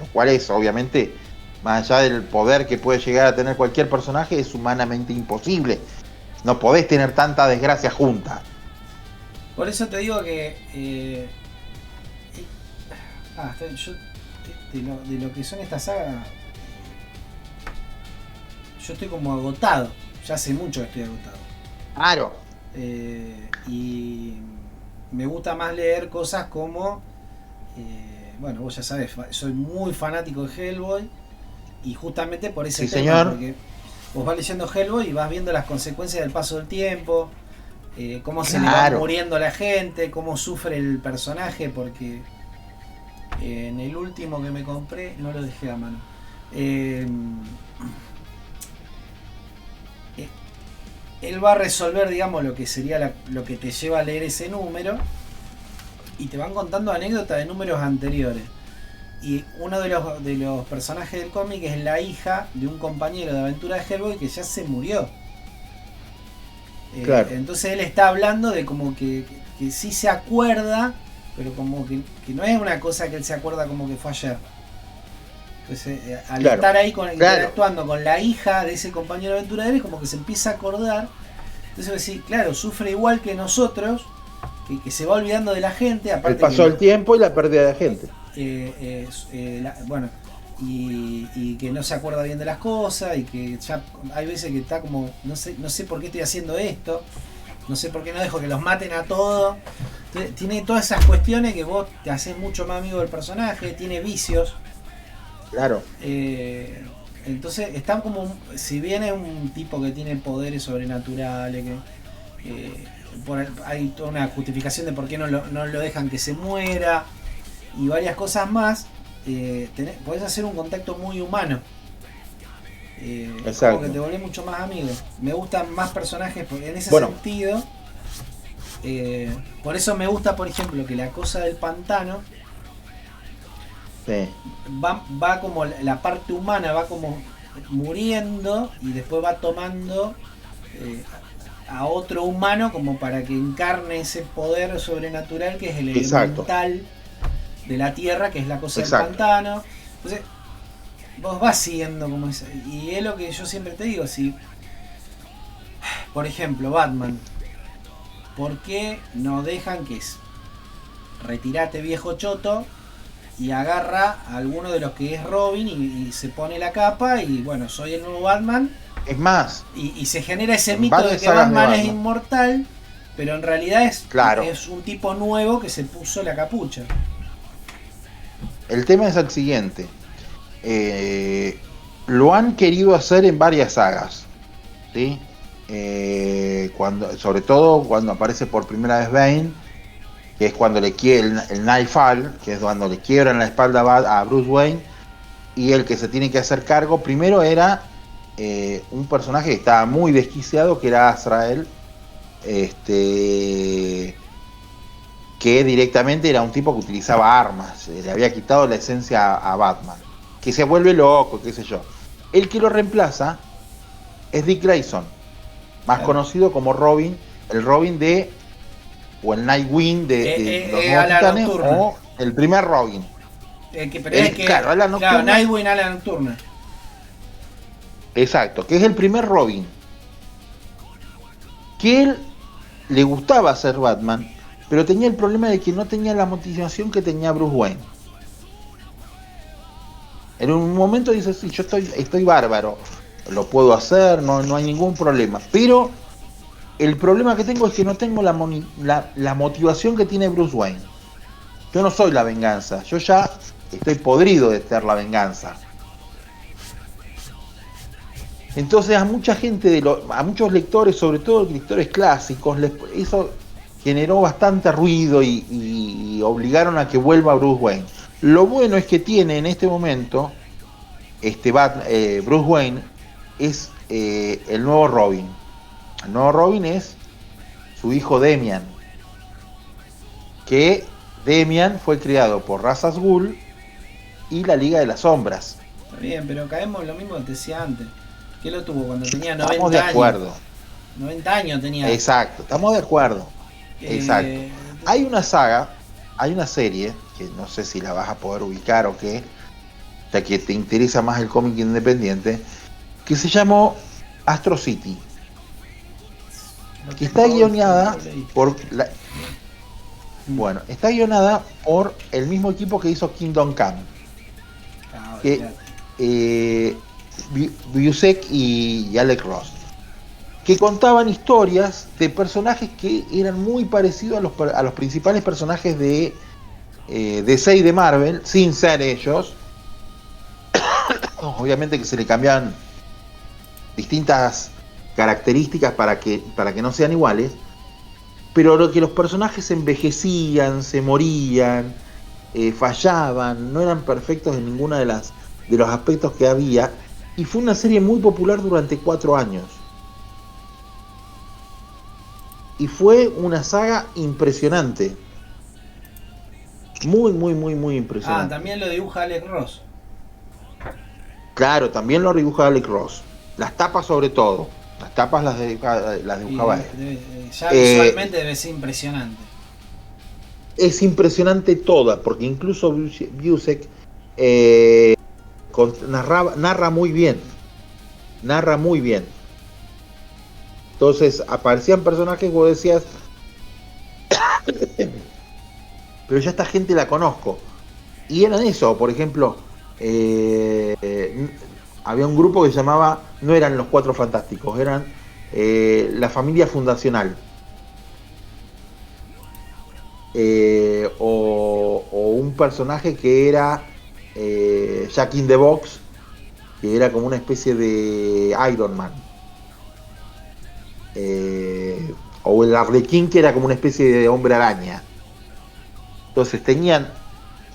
lo cual es obviamente más allá del poder que puede llegar a tener cualquier personaje, es humanamente imposible. No podés tener tanta desgracia junta. Por eso te digo que yo de lo que son estas sagas, yo estoy como agotado. Ya hace mucho que estoy agotado. Claro. Y me gusta más leer cosas como bueno, vos ya sabés, soy muy fanático de Hellboy, y justamente por ese sí, tema, señor. porque vos vas leyendo Hellboy y vas viendo las consecuencias del paso del tiempo, cómo se le va muriendo a la gente, cómo sufre el personaje, porque en el último que me compré no lo dejé a mano. Él va a resolver, digamos, lo que sería lo que te lleva a leer ese número, y te van contando anécdotas de números anteriores. Y uno de los personajes del cómic es la hija de un compañero de aventura de Hellboy que ya se murió. Claro. Entonces él está hablando de como que sí se acuerda, pero como que no es una cosa que él se acuerda como que fue ayer. Entonces al estar ahí interactuando con la hija de ese compañero de aventura de él, es como que se empieza a acordar. Entonces vos decís, claro, sufre igual que nosotros, que se va olvidando de la gente. Aparte el paso del tiempo y la pérdida de gente. Bueno, y que no se acuerda bien de las cosas, y que ya hay veces que está como, no sé por qué estoy haciendo esto, no sé por qué no dejo que los maten a todos. Entonces, tiene todas esas cuestiones que vos te haces mucho más amigo del personaje, tiene vicios. Claro. Entonces están como, si bien es un tipo que tiene poderes sobrenaturales, hay toda una justificación de por qué no lo dejan que se muera y varias cosas más, podés hacer un contacto muy humano. Como que te volvés mucho más amigo. Me gustan más personajes en ese sentido. Por eso me gusta, por ejemplo, que la cosa del pantano va como la parte humana, va como muriendo y después va tomando a otro humano como para que encarne ese poder sobrenatural que es el elemental de la tierra, que es la cosa del pantano. Entonces vos vas siguiendo como eso, y es lo que yo siempre te digo. Si por ejemplo Batman, ¿por qué no dejan que retirate viejo choto y agarra a alguno de los que es Robin y se pone la capa y bueno, soy el nuevo Batman? Es más, y se genera ese mito de que Batman es inmortal, pero en realidad es un tipo nuevo que se puso la capucha. El tema es el siguiente. Lo han querido hacer en varias sagas, ¿sí? Sobre todo cuando aparece por primera vez Bane, que es cuando le quiebra el Nightfall, que es cuando le quiebran la espalda a Bruce Wayne, y el que se tiene que hacer cargo primero era un personaje que estaba muy desquiciado, que era Azrael, que directamente era un tipo que utilizaba armas, le había quitado la esencia a Batman, que se vuelve loco, qué sé yo. El que lo reemplaza es Dick Grayson, más conocido como Robin, el Robin o el Nightwing de los Nuevos Titanes, o el primer Robin. Claro, Nightwing a la nocturna. Exacto, que es el primer Robin. Que él le gustaba ser Batman, pero tenía el problema de que no tenía la motivación que tenía Bruce Wayne. En un momento dice, sí, yo estoy bárbaro, lo puedo hacer, no hay ningún problema, pero el problema que tengo es que no tengo la motivación que tiene Bruce Wayne. Yo no soy la venganza, yo ya estoy podrido de ser la venganza. Entonces a mucha gente, a muchos lectores, sobre todo lectores clásicos, eso generó bastante ruido y obligaron a que vuelva Bruce Wayne. Lo bueno es que tiene en este momento Bruce Wayne es el nuevo Robin. El nuevo Robin es su hijo Damian, que Damian fue criado por Ra's al Ghul y la Liga de las Sombras. Está bien, pero caemos en lo mismo que te decía antes. ¿Qué lo tuvo cuando tenía 90 años? Estamos de acuerdo. 90 años tenía. Exacto, estamos de acuerdo. Exacto. Hay una saga, hay una serie, que no sé si la vas a poder ubicar o qué, ya que te interesa más el cómic independiente, que se llamó Astro City, que está guionada por está guionada por el mismo equipo que hizo Kingdom Come, que Busiek y Alec Ross, que contaban historias de personajes que eran muy parecidos a los principales personajes de DC y de Marvel, sin ser ellos. Obviamente que se le cambiaban distintas características para que no sean iguales, pero que los personajes envejecían, se morían, fallaban, no eran perfectos en ninguna de los aspectos que había, y fue una serie muy popular durante 4 años. Y fue una saga impresionante. Muy, muy, muy, muy impresionante. También lo dibuja Alec Ross. Claro, también lo dibuja Alec Ross. Las tapas sobre todo. Las tapas las dibujaba él. Ya visualmente debe ser impresionante. Es impresionante toda, porque incluso Busiek narra muy bien. Narra muy bien. Entonces aparecían personajes que vos decías, pero ya esta gente la conozco. Y eran eso, por ejemplo, había un grupo que se llamaba, no eran los Cuatro Fantásticos, eran la Familia Fundacional. O un personaje que era Jack in the Box, que era como una especie de Iron Man. O el Arlequín, que era como una especie de Hombre Araña. Entonces tenían,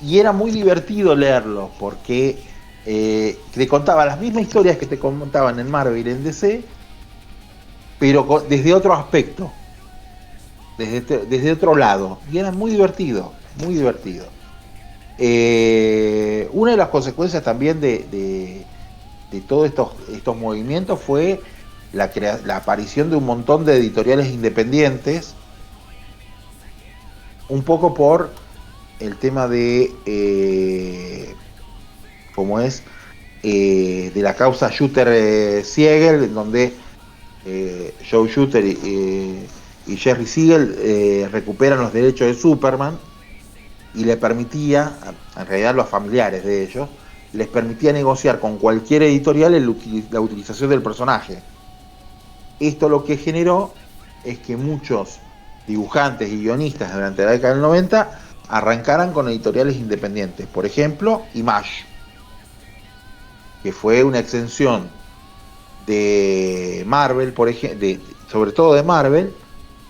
y era muy divertido leerlo, porque te contaba las mismas historias que te contaban en Marvel y en DC, pero desde otro aspecto, desde otro lado, y era muy divertido, muy divertido. Una de las consecuencias también de todos estos movimientos fue la aparición de un montón de editoriales independientes, un poco por el tema de de la causa Shooter-Siegel, en donde Joe Shooter y Jerry Siegel recuperan los derechos de Superman, y le permitía, en realidad los familiares de ellos, les permitía negociar con cualquier editorial la utilización del personaje. Esto lo que generó es que muchos dibujantes y guionistas durante la década del 90 arrancaran con editoriales independientes. Por ejemplo, Image, que fue una extensión de Marvel, sobre todo de Marvel.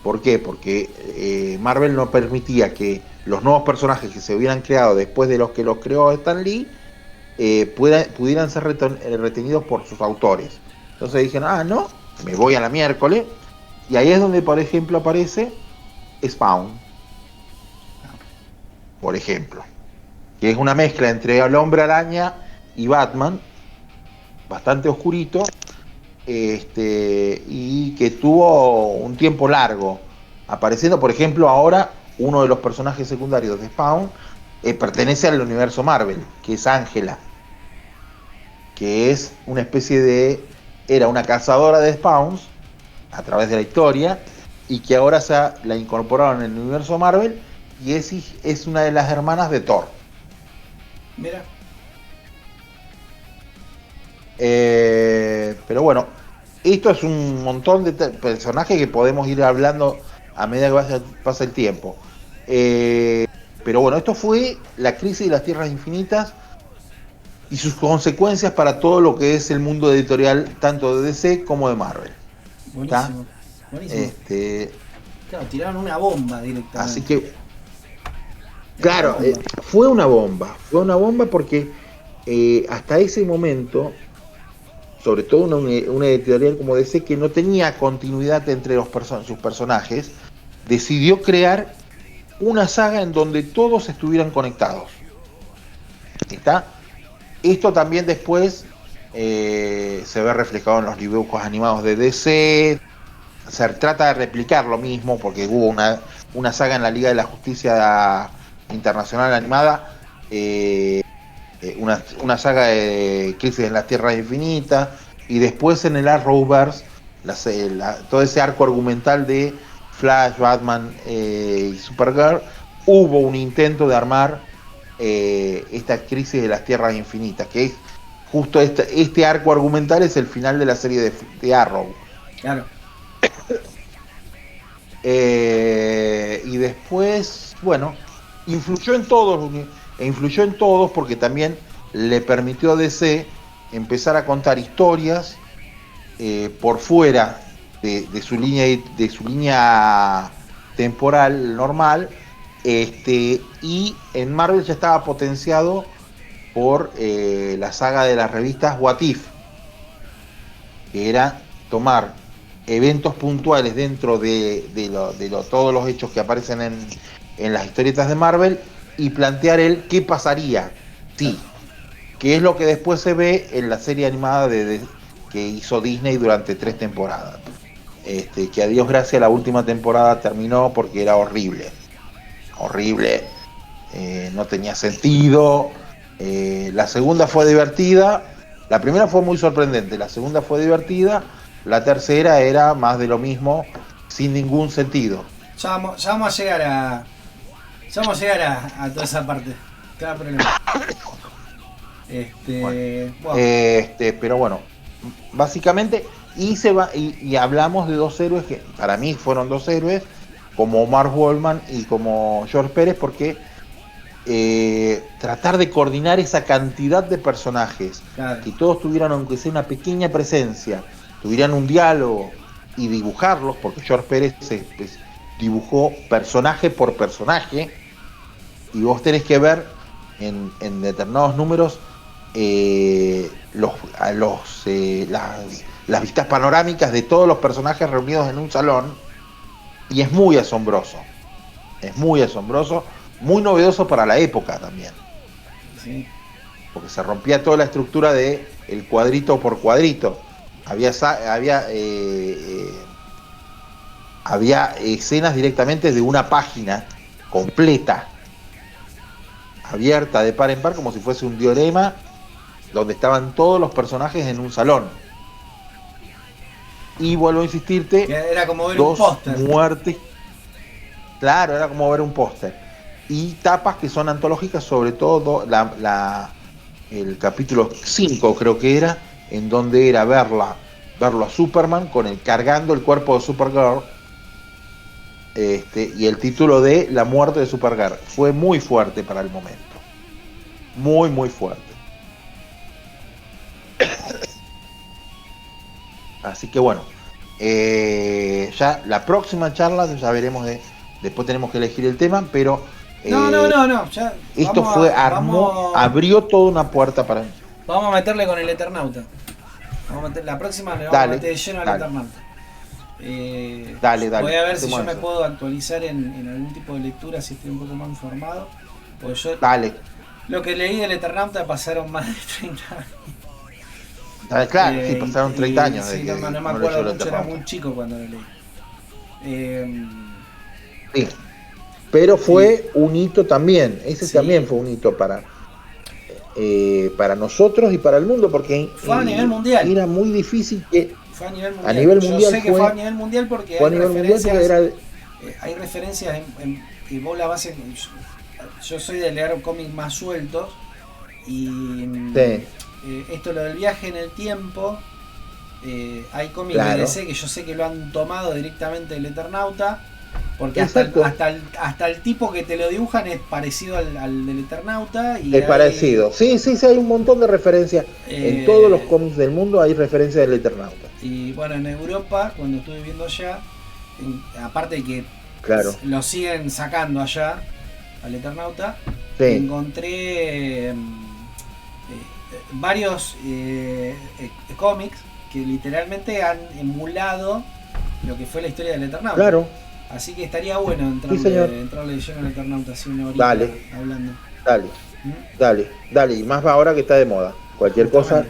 ¿Por qué? Porque Marvel no permitía que los nuevos personajes que se hubieran creado después de los que los creó Stan Lee pudieran ser retenidos por sus autores. Entonces dijeron, no, me voy a la miércoles, y ahí es donde, por ejemplo, aparece Spawn, por ejemplo, que es una mezcla entre el Hombre Araña y Batman, bastante oscurito, y que tuvo un tiempo largo apareciendo. Por ejemplo, ahora uno de los personajes secundarios de Spawn pertenece al universo Marvel, que es Ángela, que es una especie era una cazadora de Spawns a través de la historia, y que ahora la incorporaron en el universo Marvel, y es una de las hermanas de Thor. Mira. Pero bueno, esto es un montón de personajes que podemos ir hablando a medida que pasa el tiempo. Pero bueno, esto fue la crisis de las Tierras Infinitas y sus consecuencias para todo lo que es el mundo editorial, tanto de DC como de Marvel. Buenísimo. Buenísimo. Claro, tiraron una bomba directamente. Así que, claro, fue una bomba porque hasta ese momento, sobre todo una editorial como DC, que no tenía continuidad entre sus personajes, decidió crear una saga en donde todos estuvieran conectados. ¿Está? Esto también después se ve reflejado en los dibujos animados de DC. Se trata de replicar lo mismo, porque hubo una saga en la Liga de la Justicia Internacional animada, una saga de Crisis en las Tierras Infinitas, y después en el Arrowverse, todo ese arco argumental de Flash, Batman y Supergirl, hubo un intento de armar esta Crisis de las Tierras Infinitas, que es justo este arco argumental es el final de la serie de Arrow. Claro. Y después, bueno, influyó en todos porque también le permitió a DC empezar a contar historias por fuera de su línea temporal normal, y en Marvel ya estaba potenciado por la saga de las revistas What If, que era tomar eventos puntuales dentro de todos los hechos que aparecen en las historietas de Marvel y plantear qué pasaría, sí, que es lo que después se ve en la serie animada que hizo Disney durante 3 temporadas. Que a Dios gracias la última temporada terminó porque era horrible, no tenía sentido. La segunda fue divertida, la primera fue muy sorprendente, la segunda fue divertida, la tercera era más de lo mismo, sin ningún sentido. Ya vamos a llegar a toda esa parte. Cada problema. Pero bueno, básicamente, y hablamos de 2 héroes que para mí fueron 2 héroes, como Mark Wahlberg y como George Pérez, porque tratar de coordinar esa cantidad de personajes, claro, que todos tuvieran, aunque sea una pequeña presencia, tuvieran un diálogo y dibujarlos, porque George Pérez dibujó personaje por personaje, y vos tenés que ver en determinados números las vistas panorámicas de todos los personajes reunidos en un salón, y es muy asombroso, muy novedoso para la época también, sí, porque se rompía toda la estructura de el cuadrito por cuadrito. Había escenas directamente de una página completa, abierta de par en par, como si fuese un diorama, donde estaban todos los personajes en un salón. Y vuelvo a insistirte, que era como ver 2 un póster. Muertes. Claro, era como ver un póster. Y tapas que son antológicas, sobre todo el capítulo 5 creo que era, en donde era verlo a Superman cargando el cuerpo de Supergirl, y el título de La muerte de Supergirl. Fue muy fuerte para el momento, muy fuerte. Así que bueno, ya la próxima charla ya veremos después tenemos que elegir el tema, pero no, ya esto abrió toda una puerta para mí. Vamos a meterle con el Eternauta. La próxima le vamos a meter de lleno al Eternauta. Dale. Voy a ver si yo me puedo actualizar en algún tipo de lectura, si estoy un poco más informado. Porque yo, lo que leí del Eternauta pasaron más de 30 años. Claro, sí, pasaron 30 años. Sí, no me acuerdo mucho, era muy chico cuando lo leí. Sí, pero fue un hito también, también fue un hito para nosotros y para el mundo, porque fue a nivel mundial. Era muy difícil que... Fue a nivel mundial. A nivel mundial yo sé que fue a nivel mundial porque hay referencias y vos la base. Yo soy de leer cómics más sueltos y esto lo del viaje en el tiempo, hay cómics de DC que yo sé que lo han tomado directamente del Eternauta, porque hasta el tipo que te lo dibujan es parecido al del Eternauta. Es parecido, sí, hay un montón de referencias. En todos los cómics del mundo hay referencias del Eternauta. Y bueno, en Europa, cuando estuve viviendo allá, aparte de que lo siguen sacando allá al Eternauta, encontré varios cómics que literalmente han emulado lo que fue la historia del Eternauta. Claro. Así que estaría bueno entrarle lleno al Eternauta, así una horita hablando. Dale, y más ahora que está de moda. Cualquier cosa,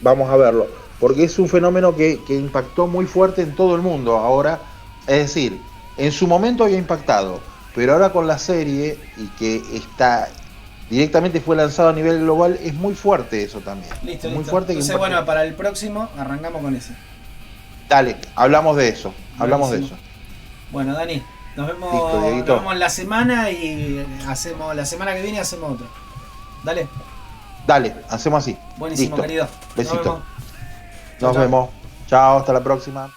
vamos a verlo, porque es un fenómeno que impactó muy fuerte en todo el mundo ahora. Es decir, en su momento había impactado, pero ahora con la serie, y que está directamente fue lanzado a nivel global, es muy fuerte eso también. Listo, muy listo. Fuerte. Entonces, bueno, para el próximo arrancamos con ese. Dale, hablamos de eso. Hablamos de eso. Bueno, Dani, nos vemos, Listo, nos vemos la semana y hacemos la semana que viene hacemos otro. Dale. Dale, hacemos así. Buenísimo, Listo. querido. Besito. Nos vemos. Nos vemos. Chao, hasta la próxima.